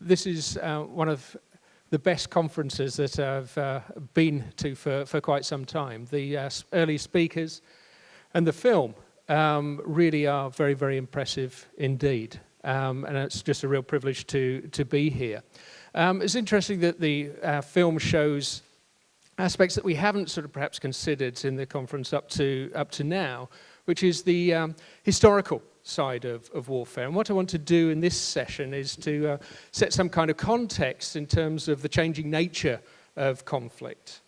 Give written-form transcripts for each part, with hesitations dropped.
This is one of the best conferences that I've been to for quite some time. The early speakers and the film really are very, very impressive indeed. And it's just a real privilege to be here. It's interesting that the film shows aspects that we haven't sort of perhaps considered in the conference up to now, which is the historical side of warfare. And what I want to do in this session is to set some kind of context in terms of the changing nature of conflict.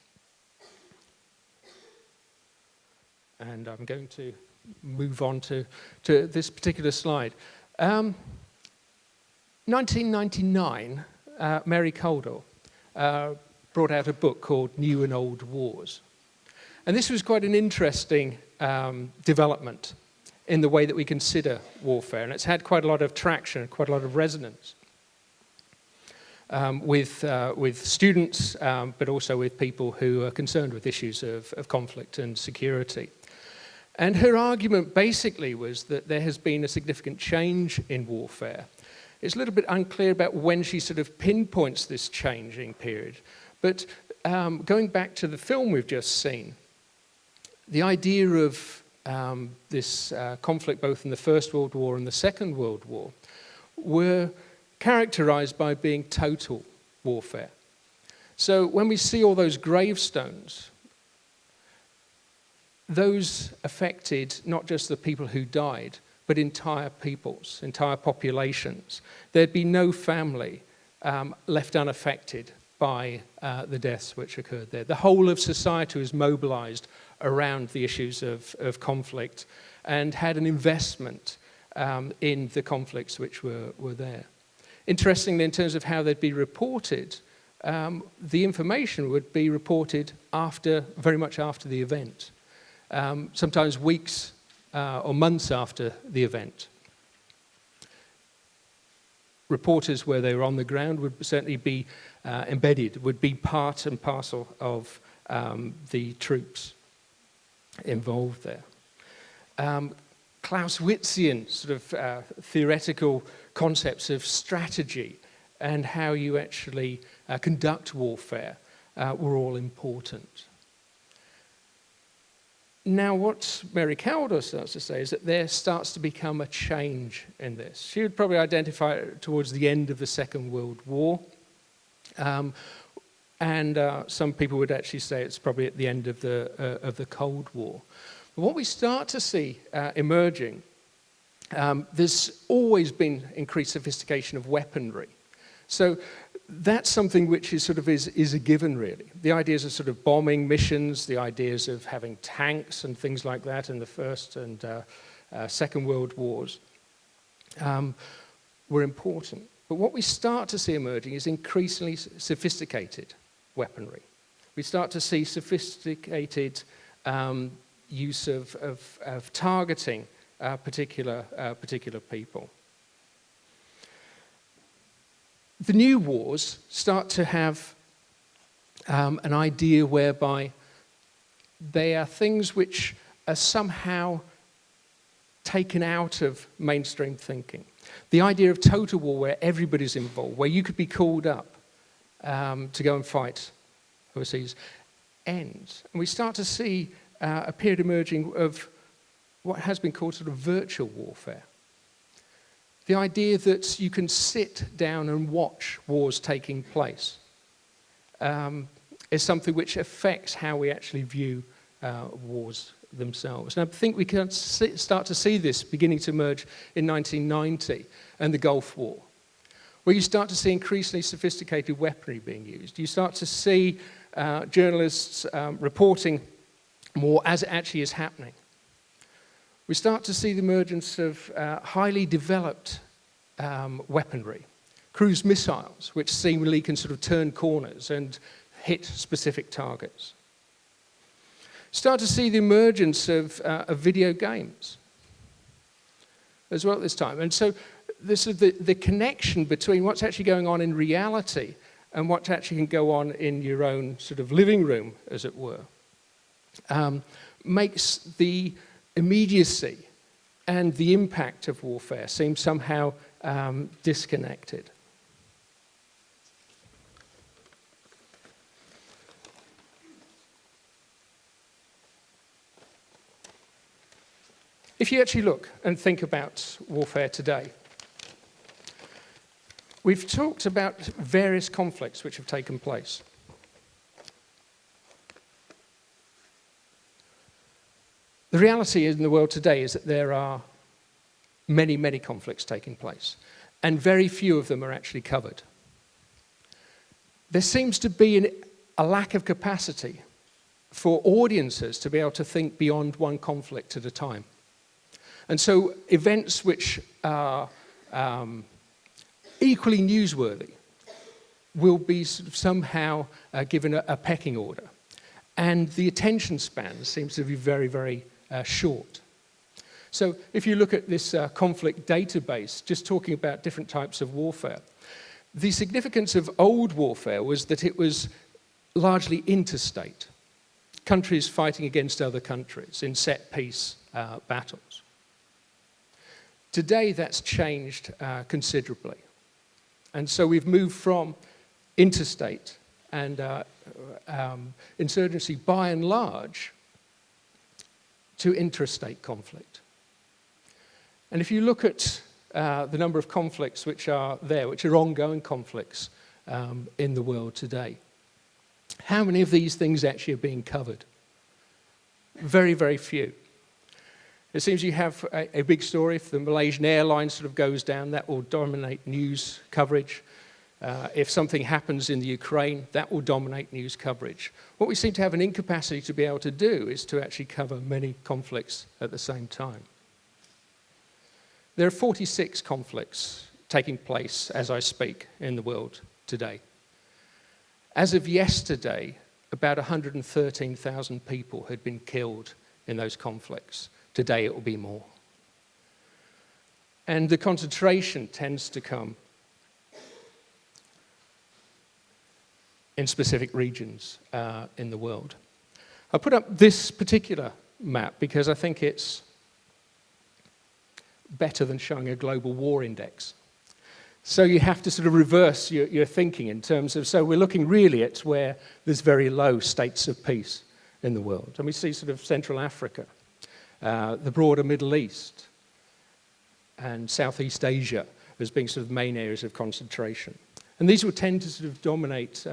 And I'm going to move on to this particular slide. 1999, Mary Coldell brought out a book called New and Old Wars. And this was quite an interesting development in the way that we consider warfare. And it's had quite a lot of traction, quite a lot of resonance with students, but also with people who are concerned with issues of conflict and security. And her argument basically was that there has been a significant change in warfare. It's a little bit unclear about when she sort of pinpoints this changing period. But going back to the film we've just seen, the idea of this conflict both in the First World War and the Second World War were characterized by being total warfare. So when we see all those gravestones, those affected not just the people who died, but entire peoples, entire populations. There'd be no family left unaffected by the deaths which occurred there. The whole of society was mobilized around the issues of conflict and had an investment in the conflicts which were there. Interestingly, in terms of how they'd be reported, the information would be reported very much after the event, sometimes weeks or months after the event. Reporters where they were on the ground would certainly be embedded, would be part and parcel of the troops involved there. Clausewitzian sort of theoretical concepts of strategy and how you actually conduct warfare were all important. Now, what Mary Coldell starts to say is that there starts to become a change in this. She would probably identify it towards the end of the Second World War. And some people would actually say it's probably at the end of the Cold War. But what we start to see emerging, there's always been increased sophistication of weaponry. So that's something which is a given, really. The ideas of sort of bombing missions, the ideas of having tanks and things like that in the First and Second World Wars were important. But what we start to see emerging is increasingly sophisticated weaponry. We start to see sophisticated use of targeting particular people. The new wars start to have an idea whereby they are things which are somehow taken out of mainstream thinking. The idea of total war where everybody's involved, where you could be called up to go and fight overseas, ends. And we start to see a period emerging of what has been called sort of virtual warfare. The idea that you can sit down and watch wars taking place is something which affects how we actually view wars themselves. And I think we can start to see this beginning to emerge in 1990 and the Gulf War, where you start to see increasingly sophisticated weaponry being used. You start to see journalists reporting more as it actually is happening. We start to see the emergence of highly developed weaponry, cruise missiles, which seemingly can sort of turn corners and hit specific targets. Start to see the emergence of video games as well at this time. And so this is the connection between what's actually going on in reality and what actually can go on in your own sort of living room, as it were, makes the immediacy and the impact of warfare seem somehow disconnected. If you actually look and think about warfare today, we've talked about various conflicts which have taken place. The reality in the world today is that there are many, many conflicts taking place, and very few of them are actually covered. There seems to be a lack of capacity for audiences to be able to think beyond one conflict at a time. And so events which are equally newsworthy will be somehow given a pecking order. And the attention span seems to be very, very short. So if you look at this conflict database, just talking about different types of warfare, the significance of old warfare was that it was largely interstate, countries fighting against other countries in set-piece battles. Today, that's changed considerably. And so we've moved from interstate and insurgency, by and large, to intrastate conflict. And if you look at the number of conflicts which are there, which are ongoing conflicts in the world today, how many of these things actually are being covered? Very, very few. It seems you have a big story. If the Malaysian airline sort of goes down, that will dominate news coverage. If something happens in the Ukraine, that will dominate news coverage. What we seem to have an incapacity to be able to do is to actually cover many conflicts at the same time. There are 46 conflicts taking place as I speak in the world today. As of yesterday, about 113,000 people had been killed in those conflicts. Today it will be more. And the concentration tends to come in specific regions in the world. I put up this particular map because I think it's better than showing a global war index. So you have to sort of reverse your thinking in terms of, so we're looking really at where there's very low states of peace in the world. And we see sort of Central Africa, the broader Middle East, and Southeast Asia as being sort of main areas of concentration. And these will tend to sort of dominate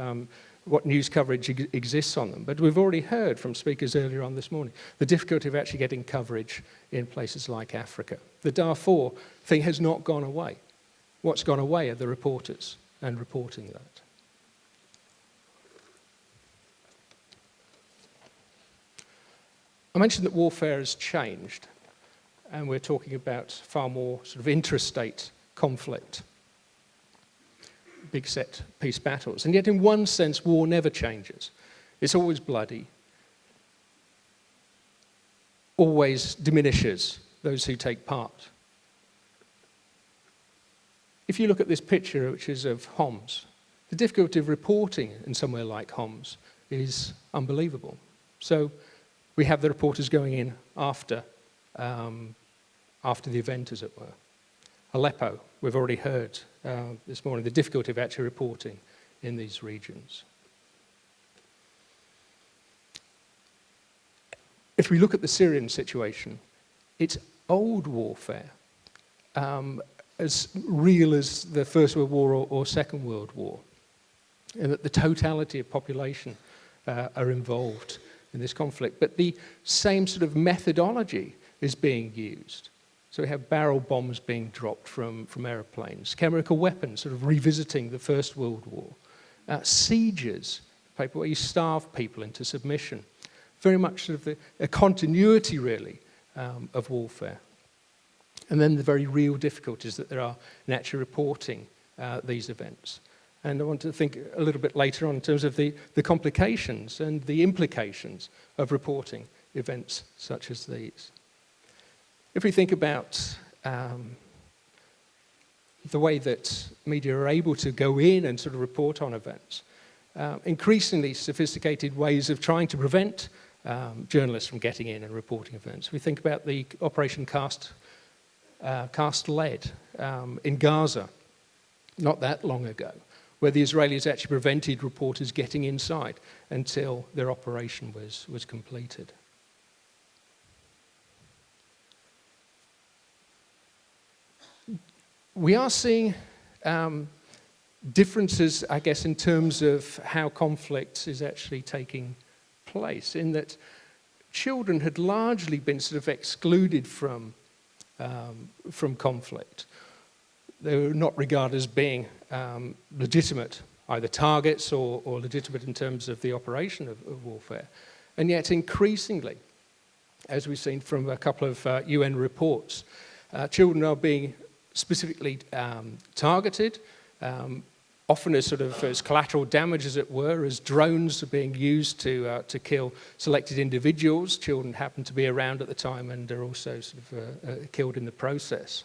what news coverage exists on them. But we've already heard from speakers earlier on this morning the difficulty of actually getting coverage in places like Africa. The Darfur thing has not gone away. What's gone away are the reporters and reporting that. I mentioned that warfare has changed, and we're talking about far more sort of intrastate conflict, big set peace battles. And yet in one sense, war never changes. It's always bloody, always diminishes those who take part. If you look at this picture, which is of Homs, the difficulty of reporting in somewhere like Homs is unbelievable. So we have the reporters going in after the event, as it were. Aleppo, we've already heard this morning, the difficulty of actually reporting in these regions. If we look at the Syrian situation, it's old warfare, as real as the First World War or Second World War, and that the totality of population are involved in this conflict. But the same sort of methodology is being used. So we have barrel bombs being dropped from aeroplanes, chemical weapons sort of revisiting the First World War, sieges, where you starve people into submission. Very much sort of a continuity, really, of warfare. And then the very real difficulties that there are in actually reporting these events. And I want to think a little bit later on in terms of the complications and the implications of reporting events such as these. If we think about the way that media are able to go in and sort of report on events, increasingly sophisticated ways of trying to prevent journalists from getting in and reporting events. We think about the Operation Cast Lead in Gaza, not that long ago, where the Israelis actually prevented reporters getting inside until their operation was completed. We are seeing differences, I guess, in terms of how conflict is actually taking place, in that children had largely been sort of excluded from conflict. They were not regarded as being legitimate, either targets or legitimate in terms of the operation of warfare. And yet increasingly, as we've seen from a couple of UN reports, children are being specifically targeted, often as sort of as collateral damage, as it were, as drones are being used to kill selected individuals. Children happen to be around at the time and are also sort of killed in the process.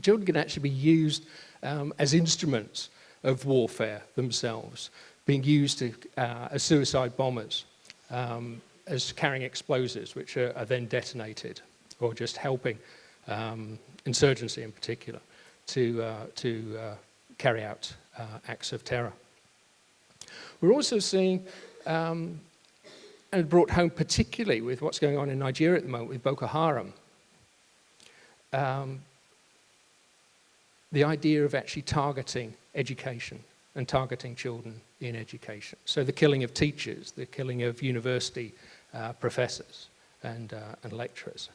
Children can actually be used as instruments of warfare themselves, being used as suicide bombers, as carrying explosives, which are then detonated, or just helping insurgency in particular to carry out acts of terror. We're also seeing, and brought home particularly with what's going on in Nigeria at the moment with Boko Haram, the idea of actually targeting education and targeting children in education. So the killing of teachers, the killing of university professors and lecturers.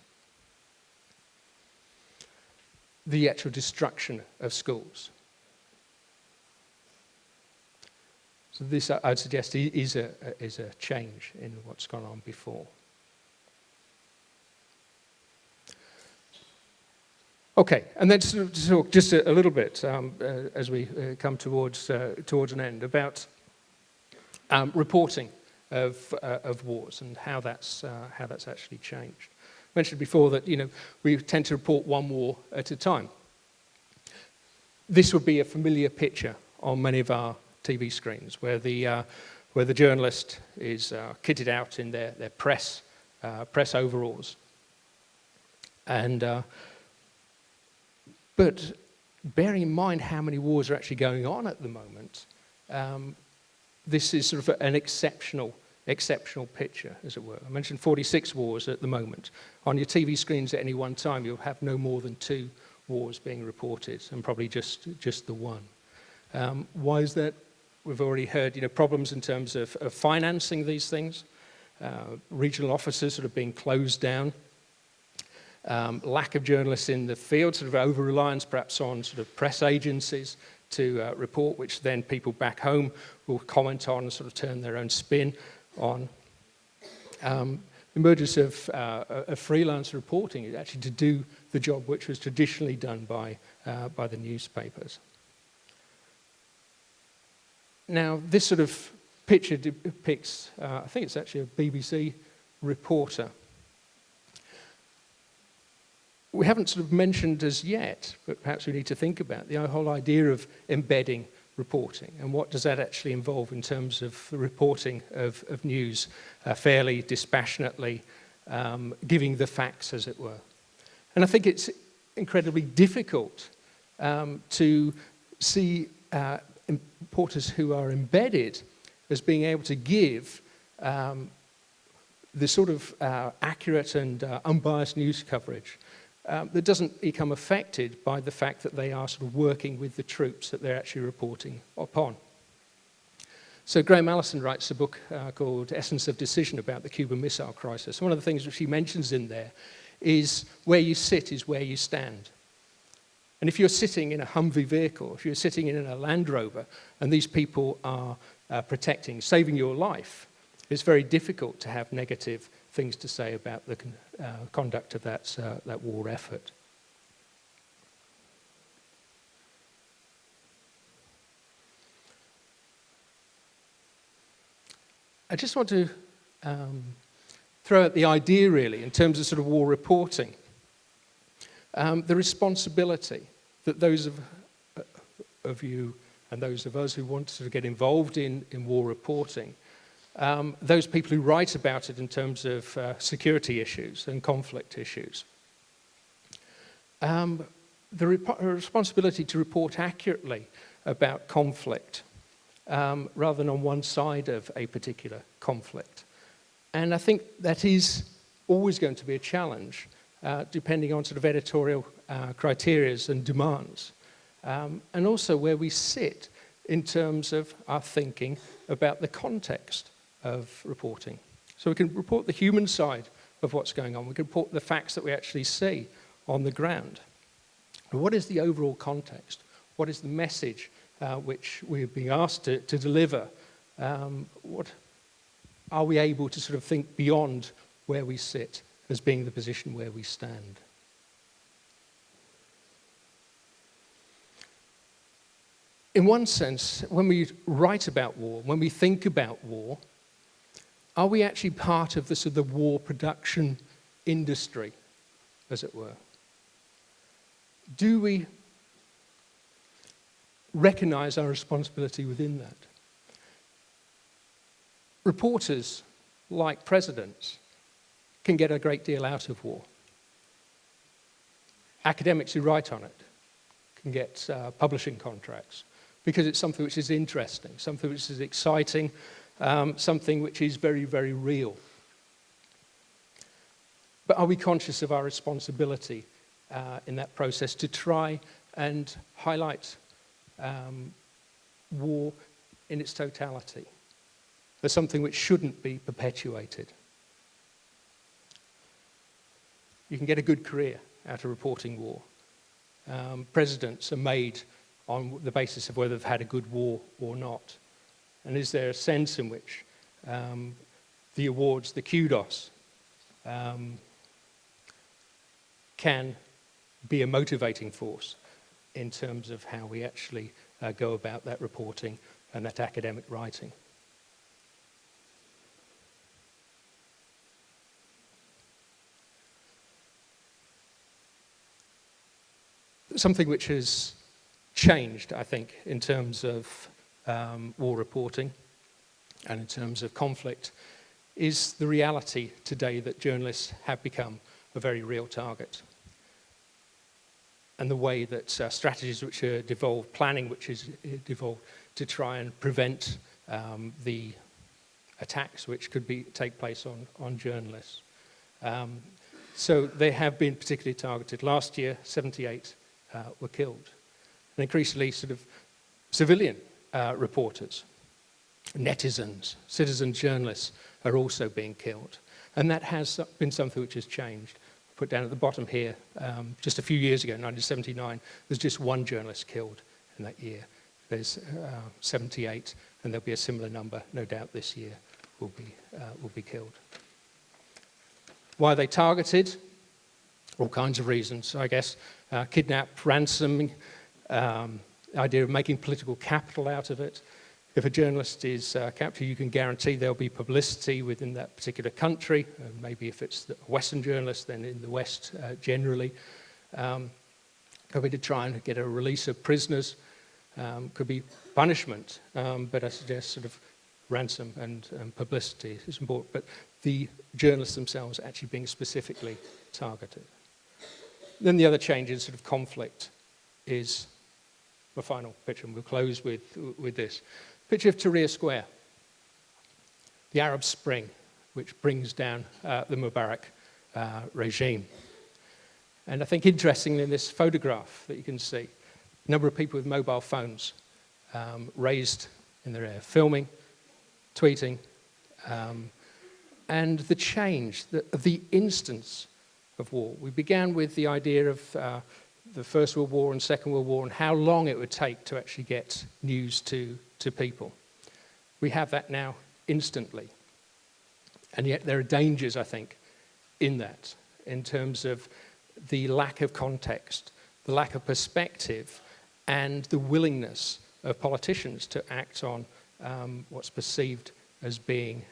The actual destruction of schools. So this, I'd suggest, is a change in what's gone on before. Okay, and then to talk just a little bit as we come towards an end about reporting of wars and how that's actually changed. I mentioned before that we tend to report one war at a time. This would be a familiar picture on many of our TV screens, where the journalist is kitted out in their press overalls, and but bearing in mind how many wars are actually going on at the moment, this is sort of an exceptional picture, as it were. I mentioned 46 wars at the moment. On your TV screens at any one time, you'll have no more than 2 wars being reported, and probably just the one. Why is that? We've already heard, problems in terms of financing these things, regional offices sort of being closed down, lack of journalists in the field, sort of over-reliance perhaps on sort of press agencies to report, which then people back home will comment on and sort of turn their own spin on. Emergence of freelance reporting, actually to do the job which was traditionally done by the newspapers. Now, this sort of picture depicts, I think it's actually a BBC reporter. We haven't sort of mentioned as yet, but perhaps we need to think about the whole idea of embedding reporting, and what does that actually involve in terms of the reporting of news fairly, dispassionately, giving the facts, as it were. And I think it's incredibly difficult to see reporters who are embedded as being able to give the sort of accurate and unbiased news coverage that doesn't become affected by the fact that they are sort of working with the troops that they're actually reporting upon. So Graham Allison writes a book called Essence of Decision about the Cuban Missile Crisis. One of the things which he mentions in there is where you sit is where you stand. And if you're sitting in a Humvee vehicle, if you're sitting in a Land Rover, and these people are protecting, saving your life, it's very difficult to have negative things to say about the conduct of that war effort. I just want to throw out the idea, really, in terms of sort of war reporting. The responsibility that those of you and those of us who want to sort of get involved in war reporting, those people who write about it in terms of security issues and conflict issues, the responsibility to report accurately about conflict rather than on one side of a particular conflict. And I think that is always going to be a challenge, depending on sort of editorial criteria and demands. and also where we sit in terms of our thinking about the context of reporting. So we can report the human side of what's going on. We can report the facts that we actually see on the ground. And what is the overall context? What is the message which we're being asked to deliver? What are we able to sort of think beyond where we sit as being the position where we stand? In one sense, when we write about war, when we think about war, are we actually part of the sort of the war production industry, as it were? Do we recognize our responsibility within that? Reporters, like presidents, can get a great deal out of war. Academics who write on it can get publishing contracts because it's something which is interesting, something which is exciting, something which is very, very real. But are we conscious of our responsibility in that process to try and highlight war in its totality as something which shouldn't be perpetuated? You can get a good career out of reporting war. Presidents are made on the basis of whether they've had a good war or not. And is there a sense in which the awards, the kudos, can be a motivating force in terms of how we actually go about that reporting and that academic writing? Something which has changed, I think, in terms of war reporting and in terms of conflict is the reality today that journalists have become a very real target. And the way that strategies which are devolved, planning which is devolved to try and prevent the attacks which could take place on journalists. So they have been particularly targeted. Last year, 78 were killed. And increasingly sort of civilian reporters, netizens, citizen journalists are also being killed. And that has been something which has changed. Put down at the bottom here, just a few years ago, 1979, there's just one journalist killed in that year. There's 78, and there'll be a similar number, no doubt, this year will be killed. Why are they targeted? All kinds of reasons, I guess. Kidnap, ransoming, idea of making political capital out of it. If a journalist is captured, you can guarantee there'll be publicity within that particular country. Maybe if it's a Western journalist, then in the West generally. Could be to try and get a release of prisoners. Could be punishment, but I suggest sort of ransom and publicity is important. But the journalists themselves actually being specifically targeted. Then the other change in sort of conflict is my final picture, and we'll close with this. Picture of Tahrir Square, the Arab Spring, which brings down the Mubarak regime. And I think interestingly in this photograph that you can see, a number of people with mobile phones raised in their air, filming, tweeting, and the change, the instance of war. We began with the idea of the First World War and Second World War and how long it would take to actually get news to people. We have that now instantly. And yet there are dangers, I think, in that, in terms of the lack of context, the lack of perspective, and the willingness of politicians to act on what's perceived as being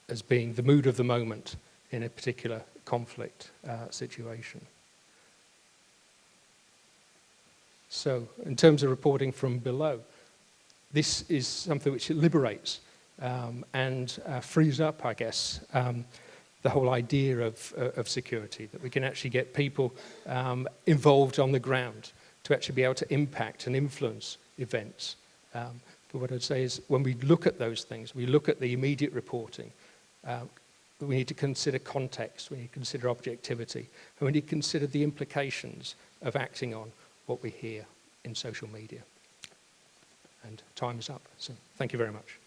the mood of the moment in a particular conflict situation. So, in terms of reporting from below, this is something which liberates and frees up, I guess, the whole idea of security, that we can actually get people involved on the ground to actually be able to impact and influence events. But what I'd say is when we look at those things, we look at the immediate reporting, we need to consider context, we need to consider objectivity, and we need to consider the implications of acting on what we hear in social media. And time is up, so thank you very much.